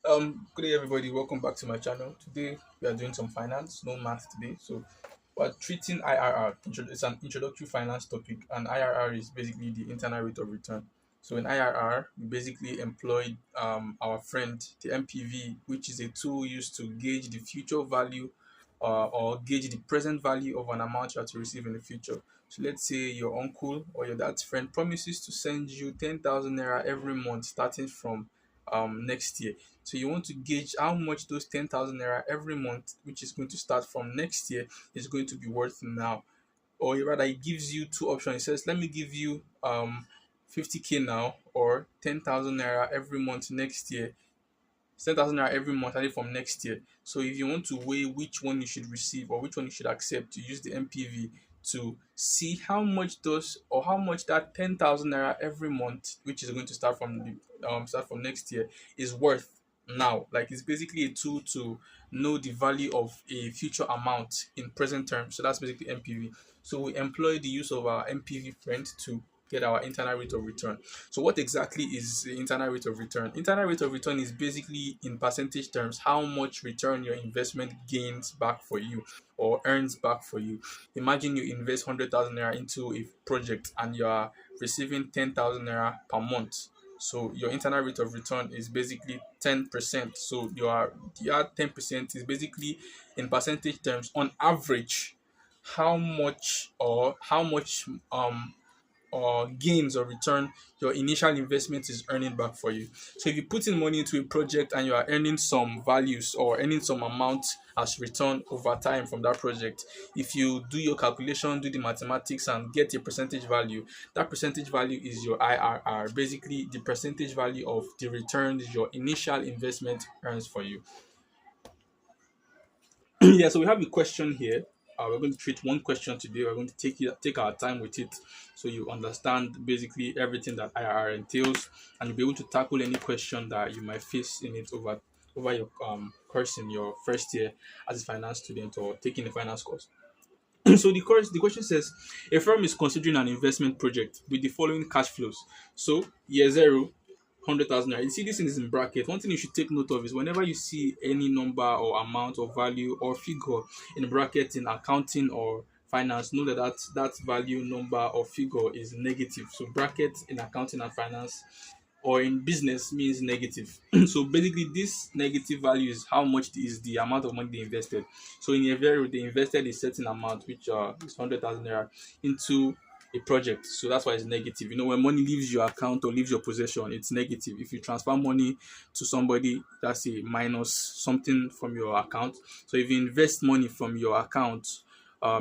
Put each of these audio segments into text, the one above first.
Good day, everybody. Welcome back to my channel. Today we are doing some finance, no math today. So we're treating IRR. It's an introductory finance topic, and IRR is basically the internal rate of return. So in IRR, we basically employed our friend the MPV, which is a tool used to gauge the future value or gauge the present value of an amount you are to receive in the future. So let's say your uncle or your dad's friend promises to send you 10,000 naira every month starting from next year. So you want to gauge how much those 10,000 naira every month, which is going to start from next year, is going to be worth now. Or rather, it gives you two options. It says, let me give you 50k now, or 10,000 naira every month next year. 10,000 naira every month starting from next year. So if you want to weigh which one you should receive or which one you should accept, to use the MPV to see how much those or how much that 10,000 naira every month, which is going to start from next year, is worth now. Like, it's basically a tool to know the value of a future amount in present terms. So that's basically MPV. So we employ the use of our MPV friend to get our internal rate of return. So what exactly is the internal rate of return? Internal rate of return is basically, in percentage terms, how much return your investment gains back for you or earns back for you. Imagine you invest 100,000 naira into a project and you are receiving 10,000 naira per month. So your internal rate of return is basically 10%. So your 10% is basically, in percentage terms, on average, how much or gains or return your initial investment is earning back for you. So if you put in money into a project and you are earning some values or earning some amount as return over time from that project, if you do your calculation, do the mathematics and get a percentage value, that percentage value is your IRR, basically the percentage value of the returns your initial investment earns for you. Yeah, so we have a question here. We're going to treat one question today. We're going to take our time with it, so you understand basically everything that IRR entails, and you'll be able to tackle any question that you might face in it over your course in your first year as a finance student or taking a finance course. So the question says, a firm is considering an investment project with the following cash flows. So year zero, 100,000 naira. You see, this thing is in bracket. One thing you should take note of is whenever you see any number or amount or value or figure in bracket in accounting or finance, know that value, number or figure is negative. So bracket in accounting and finance or in business means negative. So basically, this negative value is how much is the amount of money they invested. So in a very, they invested a certain amount, which is 100,000 naira, into a project. So that's why it's negative. You know, when money leaves your account or leaves your possession, it's negative. If you transfer money to somebody, that's a minus something from your account. So if you invest money from your account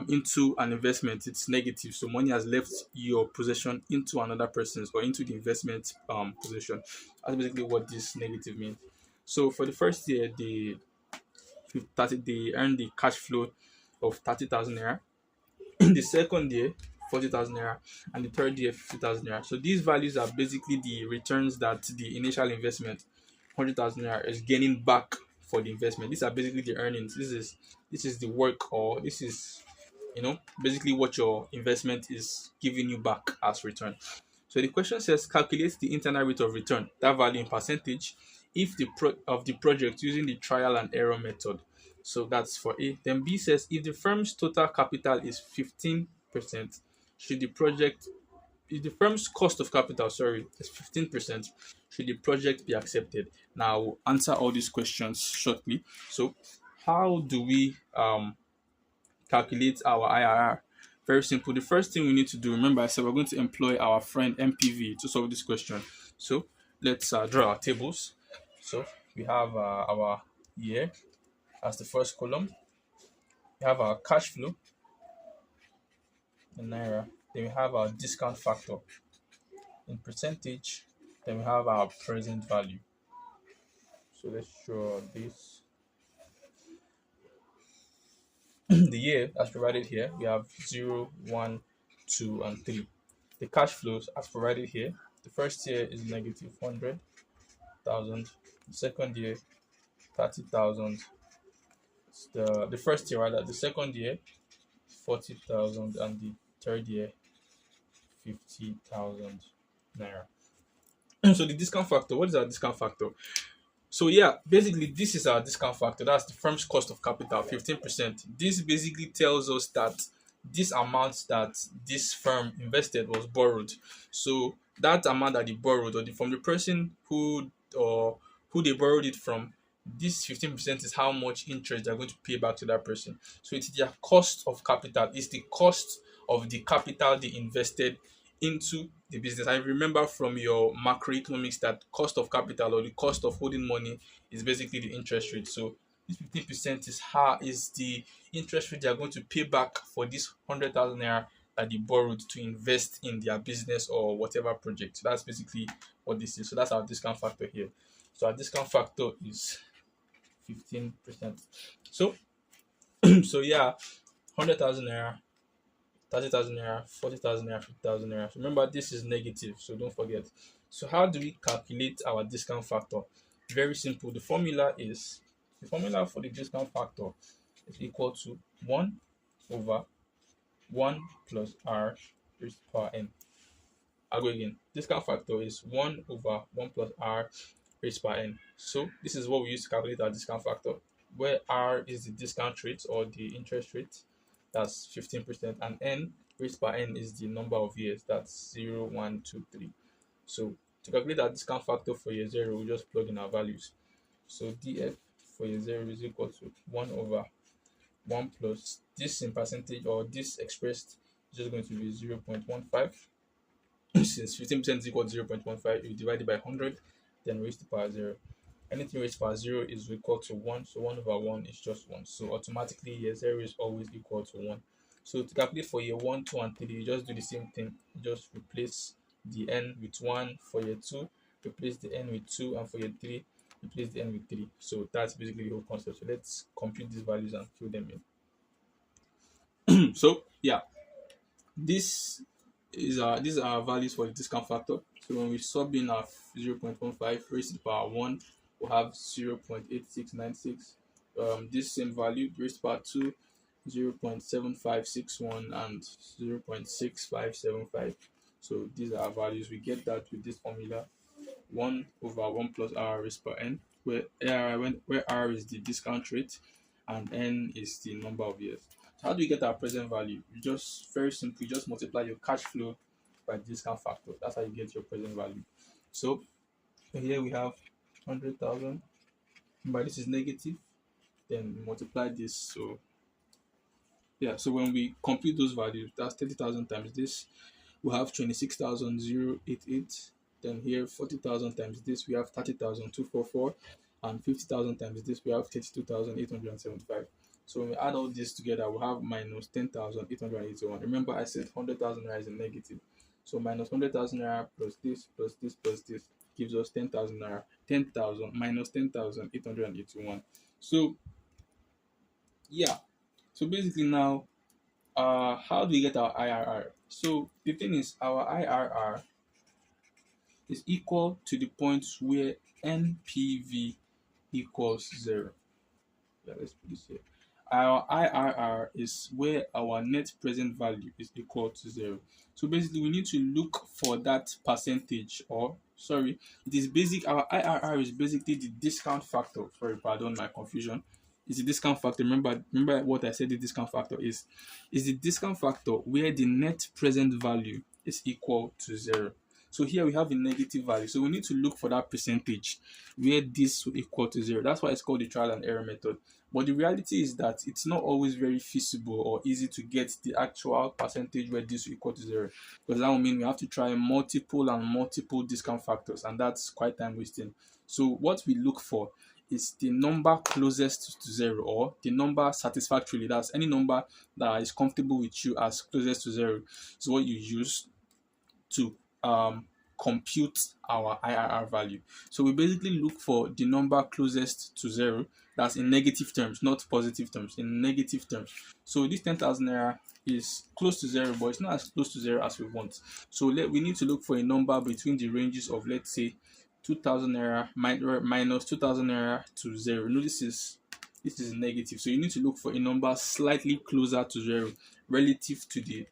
into an investment, it's negative. So money has left your possession into another person's or into the investment possession. That's basically what this negative means. So for the first year, they earned the cash flow of 30,000 naira. In the second year, 40,000 naira, and the third year, 50,000 naira. So these values are basically the returns that the initial investment, 100,000 naira, is gaining back for the investment. These are basically the earnings. This is the work, or this is, basically what your investment is giving you back as return. So the question says, calculate the internal rate of return, that value in percentage, if the project using the trial and error method. So that's for A. Then B says, if the firm's total capital is 15%, should the project if the firm's cost of capital, is 15%, should the project be accepted? Now I'll answer all these questions shortly. So how do we calculate our IRR? Very simple. The first thing we need to do, remember I said we're going to employ our friend MPV to solve this question. So let's draw our tables. So we have our year as the first column. We have our cash flow in naira. Then we have our discount factor in percentage. Then we have our present value. So let's draw this. The year as provided here, we have 0, 1, 2, and 3. The cash flows as provided here, the first year is negative 100,000. The second year, 30,000. The first year, rather, the second year, 40,000, and the third year, 50,000 naira. So the discount factor, what is our discount factor? So yeah, basically this is our discount factor. That's the firm's cost of capital, 15%. This basically tells us that this amount that this firm invested was borrowed. So that amount that they borrowed, or from the person who they borrowed it from, this 15% is how much interest they're going to pay back to that person. So it's their cost of capital. It's the cost of the capital they invested into the business. I remember from your macroeconomics that cost of capital, or the cost of holding money, is basically the interest rate. So this 15% is the interest rate they are going to pay back for this 100,000 naira that they borrowed to invest in their business or whatever project. So that's basically what this is. So that's our discount factor here. So our discount factor is 15%. So so yeah, 100,000 naira, 30,000 naira, 40,000 naira, 50,000 naira. Remember, this is negative, so don't forget. So how do we calculate our discount factor? Very simple. The formula for the discount factor is equal to 1 over 1 plus r raised to power n. I'll go again. Discount factor is 1 over 1 plus r raised to power n. So this is what we use to calculate our discount factor, where r is the discount rate or the interest rate, that's 15%, and n raised by n is the number of years, that's 0, 1, 2, 3. So to calculate our discount factor for year 0, we just plug in our values. So df for year 0 is equal to 1 over 1 plus this in percentage, or this expressed is just going to be 0.15. Since 15% is equal to 0.15, you divide it by 100, then raise to the power 0. Anything raised to power 0 is equal to 1, so 1 over 1 is just 1. So automatically year 0 is always equal to 1. So to calculate for year 1, 2, and 3, you just do the same thing. You just replace the n with 1 for year 2, replace the n with 2, and for year 3, replace the n with 3. So that's basically the whole concept. So let's compute these values and fill them in. So yeah, these are our values for the discount factor. So when we sub in our 0.15 raised to the power 1, we'll have 0.8696. This same value raised to the power 2, 0.7561, and 0.6575. So these are our values. We get that with this formula: 1 over 1 plus r raised per n, where r is the discount rate and n is the number of years. So how do we get our present value? You just, very simple, you just multiply your cash flow by discount factor. That's how you get your present value. So here we have 100,000. But this is negative, then multiply this. So yeah, so when we compute those values, that's 30,000 times this, we have 26,088. Then here 40,000 times this, we have 30,244, and 50,000 times this, we have 32,875. So when we add all this together, we have minus 10,881. Remember, I said 100,000 naira is a negative. So minus 100,000 naira plus this plus this plus this gives us 10,000 naira. 10,000 minus 10,881. So yeah. So basically now, how do we get our IRR? So the thing is, our IRR is equal to the point where NPV equals 0. Yeah, let's put this here. Our IRR is where our net present value is equal to 0. So basically, we need to look for that percentage, or sorry, it is basic. Our IRR is basically the discount factor. Sorry, pardon my confusion. It's the discount factor. Remember what I said. The discount factor is the discount factor where the net present value is equal to 0. So here we have a negative value. So we need to look for that percentage where this will equal to 0. That's why it's called the trial and error method. But the reality is that it's not always very feasible or easy to get the actual percentage where this will equal to 0. Because that will mean we have to try multiple and multiple discount factors, and that's quite time wasting. So what we look for is the number closest to 0, or the number satisfactorily. That's any number that is comfortable with you as closest to 0. So what you use to compute our IRR value. So we basically look for the number closest to 0, that's in negative terms, not positive terms, in negative terms. So this 10,000 naira is close to 0, but it's not as close to 0 as we want. So we need to look for a number between the ranges of, let's say, 2,000 naira minus 2,000 naira to 0. No, this is negative. So you need to look for a number slightly closer to 0 relative to the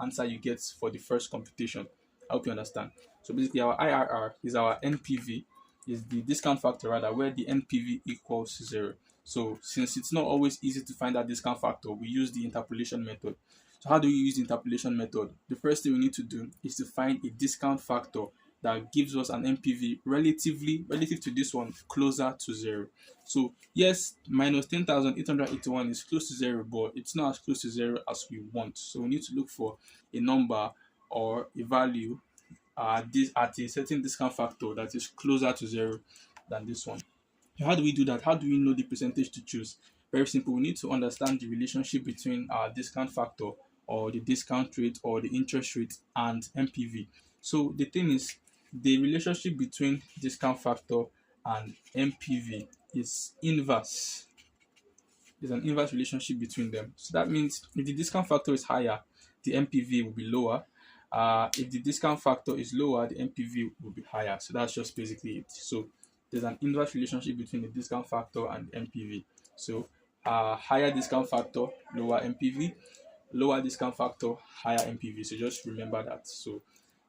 answer you get for the first computation. I hope you understand. So basically, our IRR is our NPV is the discount factor rather, where the NPV equals 0. So since it's not always easy to find that discount factor, we use the interpolation method. So how do we use the interpolation method? The first thing we need to do is to find a discount factor that gives us an NPV relative to this one closer to 0. So yes, minus 10,881 is close to 0, but it's not as close to 0 as we want. So we need to look for a number or a value at a certain discount factor that is closer to 0 than this one. How do we do that? How do we know the percentage to choose? Very simple. We need to understand the relationship between our discount factor or the discount rate or the interest rate and NPV. So the thing is, the relationship between discount factor and NPV is inverse. There's an inverse relationship between them. So that means if the discount factor is higher, the NPV will be lower. If the discount factor is lower, the NPV will be higher. So that's just basically it. So there's an inverse relationship between the discount factor and NPV. So higher discount factor, lower NPV, lower discount factor, higher NPV. So just remember that. So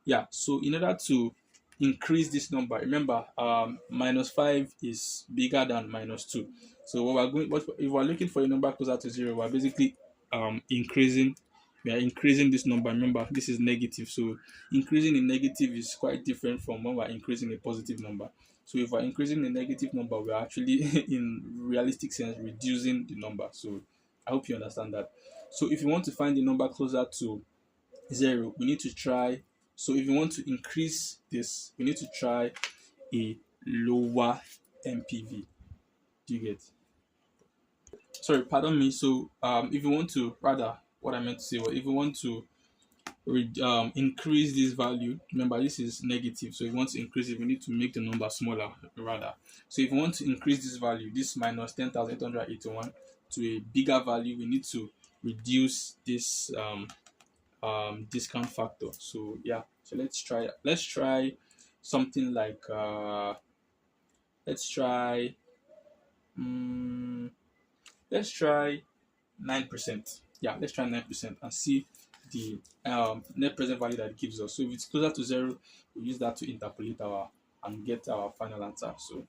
yeah, so in order to increase this number, remember minus 5 is bigger than minus 2. So if we're looking for a number closer to 0, we're basically increasing. We are increasing this number. Remember, this is negative, so increasing a negative is quite different from when we're increasing a positive number. So if we're increasing the negative number, we're actually in realistic sense reducing the number. So I hope you understand that. So if you want to find the number closer to 0, we need to try. So if you want to increase this, we need to try a lower NPV. Do you get? Sorry, pardon me. So if you want to, rather, what I meant to say was, if you want to increase this value, remember this is negative, so if you want to increase it, we need to make the number smaller rather. So if you want to increase this value, this minus 10,881, to a bigger value, we need to reduce this discount factor. So yeah, so let's try something like let's try um, let's try 9%. Yeah, let's try 9% and see the net present value that it gives us. So if it's closer to 0, we use that to interpolate our and get our final answer. So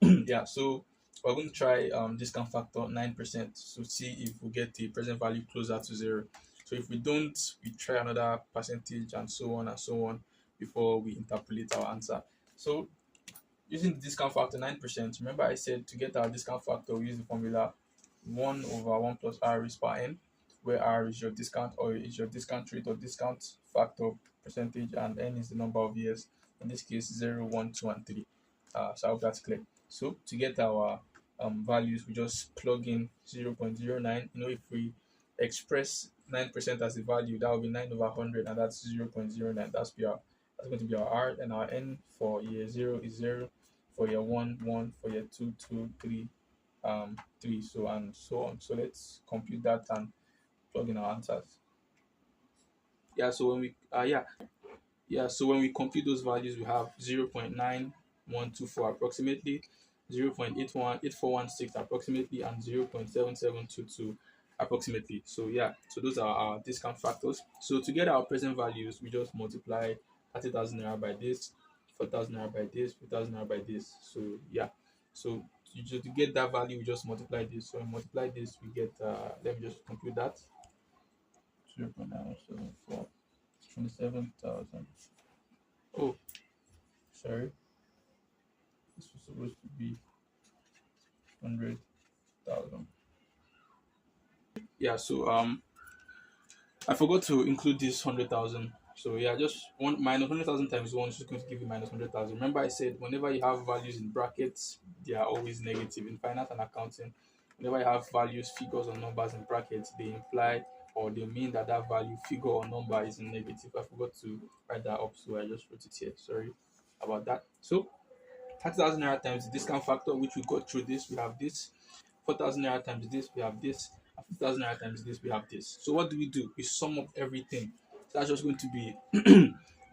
yeah, so we're going to try discount factor 9%, so see if we get the present value closer to 0. So if we don't, we try another percentage and so on and so on before we interpolate our answer. So using the discount factor 9%, remember I said to get our discount factor we use the formula 1 over 1 plus r is per n, where r is your discount or is your discount rate or discount factor percentage, and n is the number of years, in this case 0, 1, 2, and 3. So I hope that's clear. So to get our values, we just plug in 0.09. If we express 9% as a value, that will be 9 over 100, and that's 0.09. That's going to be our r, and our n for year 0 is 0, for year 1 1, for year 2 2, 3 3, so and so on. So let's compute that and plug in our answers. Yeah, so when we compute those values, we have 0.9124 approximately, 0.8416 approximately, and 0.7722 approximately. So yeah, so those are our discount factors. So to get our present values, we just multiply 30,000 naira by this, 4,000 naira by this, 4,000 naira by this. So yeah, so to get that value, we just multiply this. So when we multiply this, we get let me just compute that. 0.974, 27,000. Oh, sorry. This was supposed to be 100,000. Yeah, so I forgot to include this 100,000. So yeah, just one minus 100,000 times 1 is just going to give you minus 100,000. Remember I said whenever you have values in brackets, they are always negative. In finance and accounting, whenever you have values, figures, or numbers in brackets, they imply or they mean that value, figure, or number is in negative. I forgot to write that up, so I just wrote it here. Sorry about that. So 30,000 naira times the discount factor, which we got through this, we have this. 4,000 naira times this, we have this. 50,000 naira times this, we have this. So what do? We sum up everything. So that's just going to be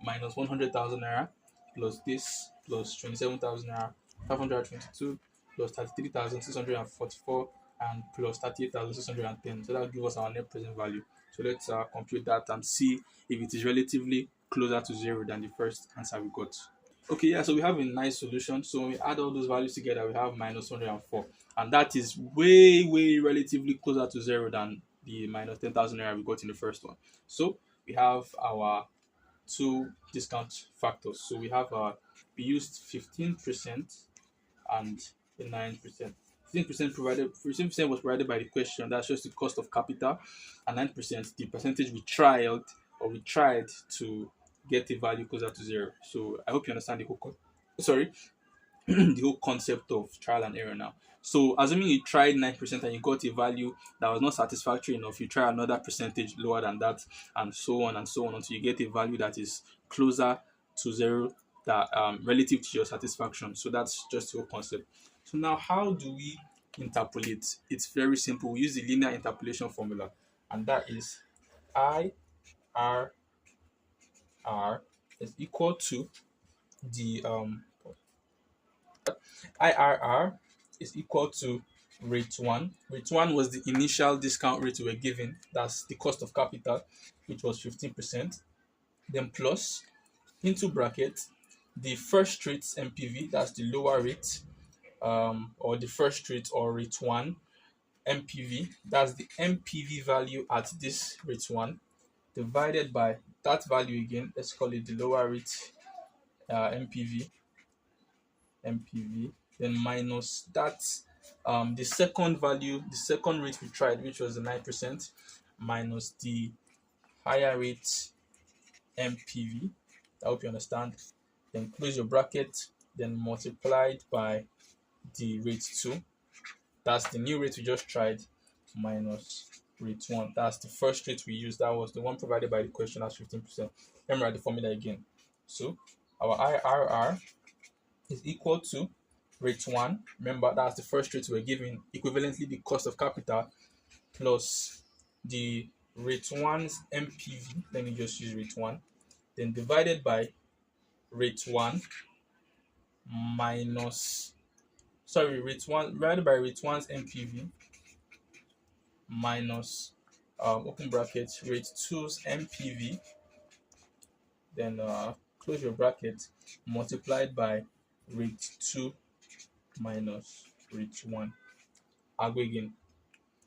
minus 100,000 naira plus this plus 27,000 naira, 522 plus 33,644 and plus 38,610. So that will give us our net present value. So let's compute that and see if it is relatively closer to 0 than the first answer we got. Okay, yeah, so we have a nice solution. So when we add all those values together, we have minus 104. And that is way, way relatively closer to zero than the minus 10,000 naira we got in the first one. So we have our two discount factors. So we used 15% and the 9%. 15% was provided by the question. That's just the cost of capital, and 9% the percentage we tried to get a value closer to zero. So I hope you understand the sorry, the whole concept of trial and error now. So assuming you tried 9% and you got a value that was not satisfactory enough, you try another percentage lower than that, and so on and so on until you get a value that is closer to zero, that relative to your satisfaction. So that's just the whole concept. So now how do we interpolate? It's very simple. We use the linear interpolation formula, and that is IRR is equal to the IRR is equal to rate 1. Rate 1 was the initial discount rate we were given. That's the cost of capital, which was 15%. Then plus into bracket the first rate's MPV, that's the lower rate, or the first rate or rate 1 MPV, that's the MPV value at this rate 1, divided by that value again. Let's call it the lower rate MPV, then minus that the second value, the second rate we tried, which was the 9%, minus the higher rate MPV. I hope you understand. Then close your bracket, then multiplied by the rate 2. That's the new rate we just tried, minus rate 1. That's the first rate we used. That was the one provided by the question as 15%. Let me write the formula again. So our IRR is equal to rate 1. Remember, that's the first rate we're giving, equivalently the cost of capital, plus the rate 1's MPV. Let me just use rate 1. Then divided by rate 1 minus, rate 1 divided by rate 1's MPV minus, open bracket, rate 2's MPV. Then close your bracket, multiplied by rate 2 minus rate 1. I'll go again.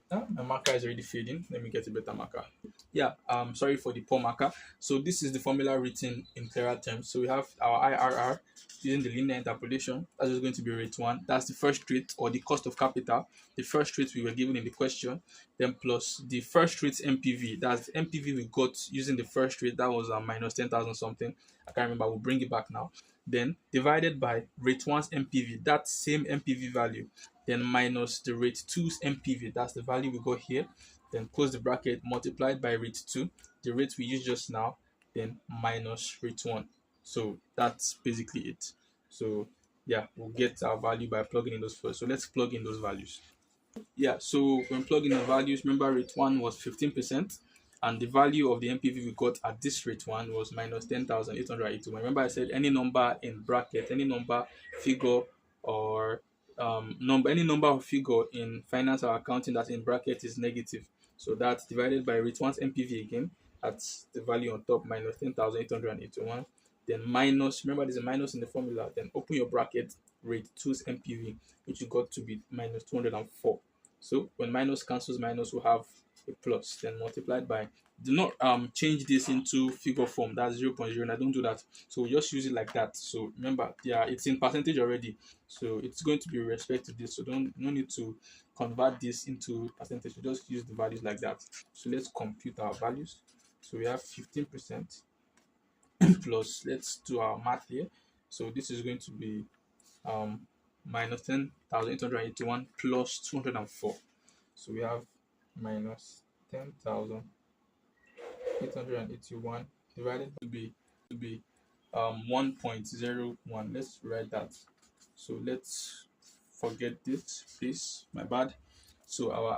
My marker is already fading. Let me get a better marker. Yeah, sorry for the poor marker. So this is the formula written in clearer terms. So we have our IRR using the linear interpolation. That is going to be rate 1. That's the first rate, or the cost of capital, the first rate we were given in the question. Then plus the first rate's MPV. That's the MPV we got using the first rate. That was minus 10,000 something. I can't remember. We'll bring it back now. Then divided by rate 1's MPV. That same MPV value, then minus the rate 2's MPV, that's the value we got here, then close the bracket, multiplied by rate 2, the rate we used just now, then minus rate 1. So that's basically it. So yeah, we'll get our value by plugging in those first. So let's plug in those values. Yeah, so when plugging in the values, remember rate 1 was 15%, and the value of the MPV we got at this rate 1 was minus 10,881. Remember I said any number in bracket, any number, figure, or any number of figure in finance or accounting that's in bracket is negative. So that's divided by rate 1's MPV again. That's the value on top, minus 10,881. Then minus, remember there's a minus in the formula. Then open your bracket, rate 2's MPV, which you got to be minus 204. So when minus cancels minus, we'll have a plus, then multiplied by, do not change this into figure form, that's 0.0, and I don't do that. So we just use it like that. So remember, yeah, it's in percentage already, so it's going to be with respect to this. So no need to convert this into percentage. We just use the values like that. So let's compute our values. So we have 15% plus, let's do our math here. So this is going to be minus 10,881 plus 204. So we have minus 10,881 divided to be 1.01. Let's write that. So let's forget this, please. My bad. So our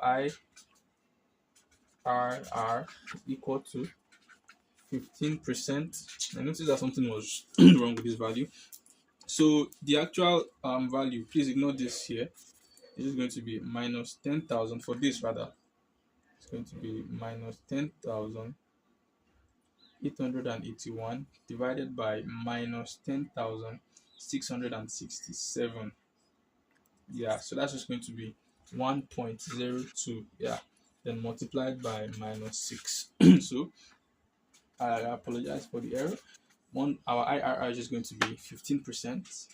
IRR is equal to 15%. I noticed that something was wrong with this value. So the actual value, please ignore this here. It is going to be minus 10,000 for this rather. It's going to be minus 10,881 divided by minus 10,000. 667. Yeah, so that's just going to be 1.02. Yeah, then multiplied by minus 6. So I apologize for the error. Our IRR is just going to be 15%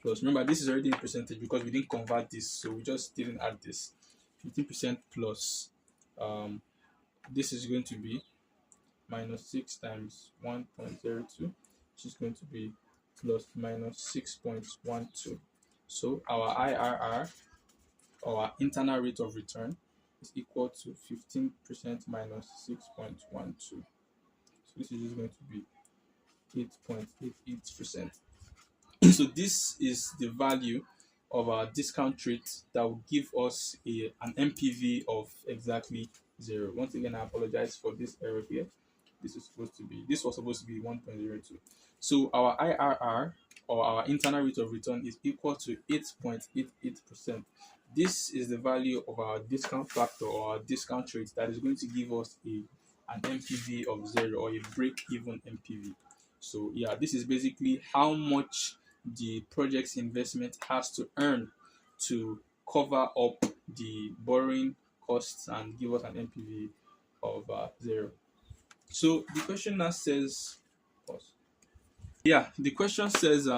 plus. Remember, this is already in percentage because we didn't convert this, so we just didn't add this. 15% plus. Um, this is going to be minus 6 times 1.02, which is going to be plus minus 6.12. So our IRR, our internal rate of return, is equal to 15% minus 6.12. So this is just going to be 8.88%. So this is the value of our discount rate that will give us an MPV of exactly 0. Once again, I apologize for this error here. This was supposed to be 1.02. So our IRR, or our internal rate of return, is equal to 8.88%. This is the value of our discount factor, or our discount rate, that is going to give us an MPV of 0, or a break-even MPV. So yeah, this is basically how much the project's investment has to earn to cover up the borrowing costs and give us an MPV of 0. So the question now says, pause. Yeah, the question says,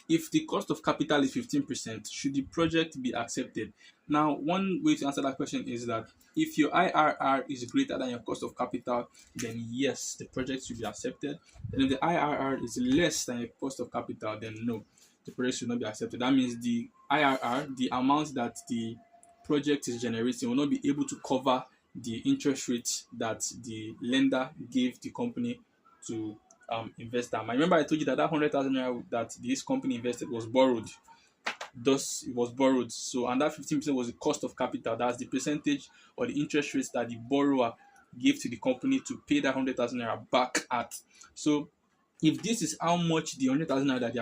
if the cost of capital is 15%, should the project be accepted? Now, one way to answer that question is that if your IRR is greater than your cost of capital, then yes, the project should be accepted. And if the IRR is less than your cost of capital, then no, the project should not be accepted. That means the IRR, the amount that the project is generating, will not be able to cover the interest rate that the lender gave the company to invest that. I remember I told you that 100,000 naira that this company invested was borrowed. Thus, it was borrowed. So, and that 15% was the cost of capital. That's the percentage or the interest rates that the borrower gave to the company to pay that 100,000 naira back at. So, if this is how much the 100,000 naira that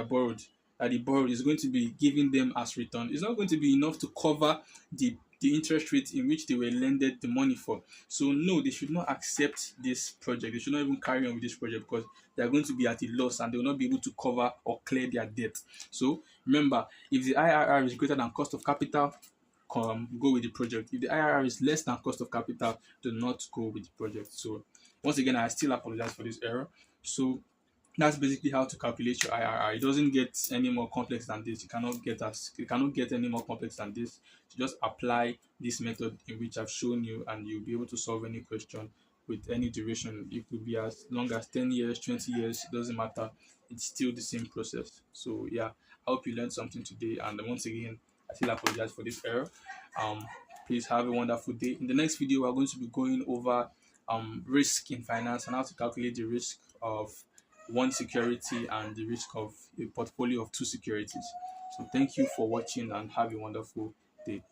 they borrowed is going to be giving them as return, it's not going to be enough to cover the interest rate in which they were lended the money for. So no, they should not accept this project. They should not even carry on with this project because they are going to be at a loss and they will not be able to cover or clear their debt. So remember, if the IRR is greater than cost of capital, go with the project. If the IRR is less than cost of capital, do not go with the project. So once again, I still apologize for this error. So that's basically how to calculate your IRR. It doesn't get any more complex than this. You cannot get any more complex than this. You just apply this method in which I've shown you, and you'll be able to solve any question with any duration. It could be as long as 10 years, 20 years, it doesn't matter. It's still the same process. So yeah, I hope you learned something today. And once again, I still apologize for this error. Um, please have a wonderful day. In the next video, we're going to be going over risk in finance and how to calculate the risk of one security and the risk of a portfolio of two securities. So thank you for watching and have a wonderful day.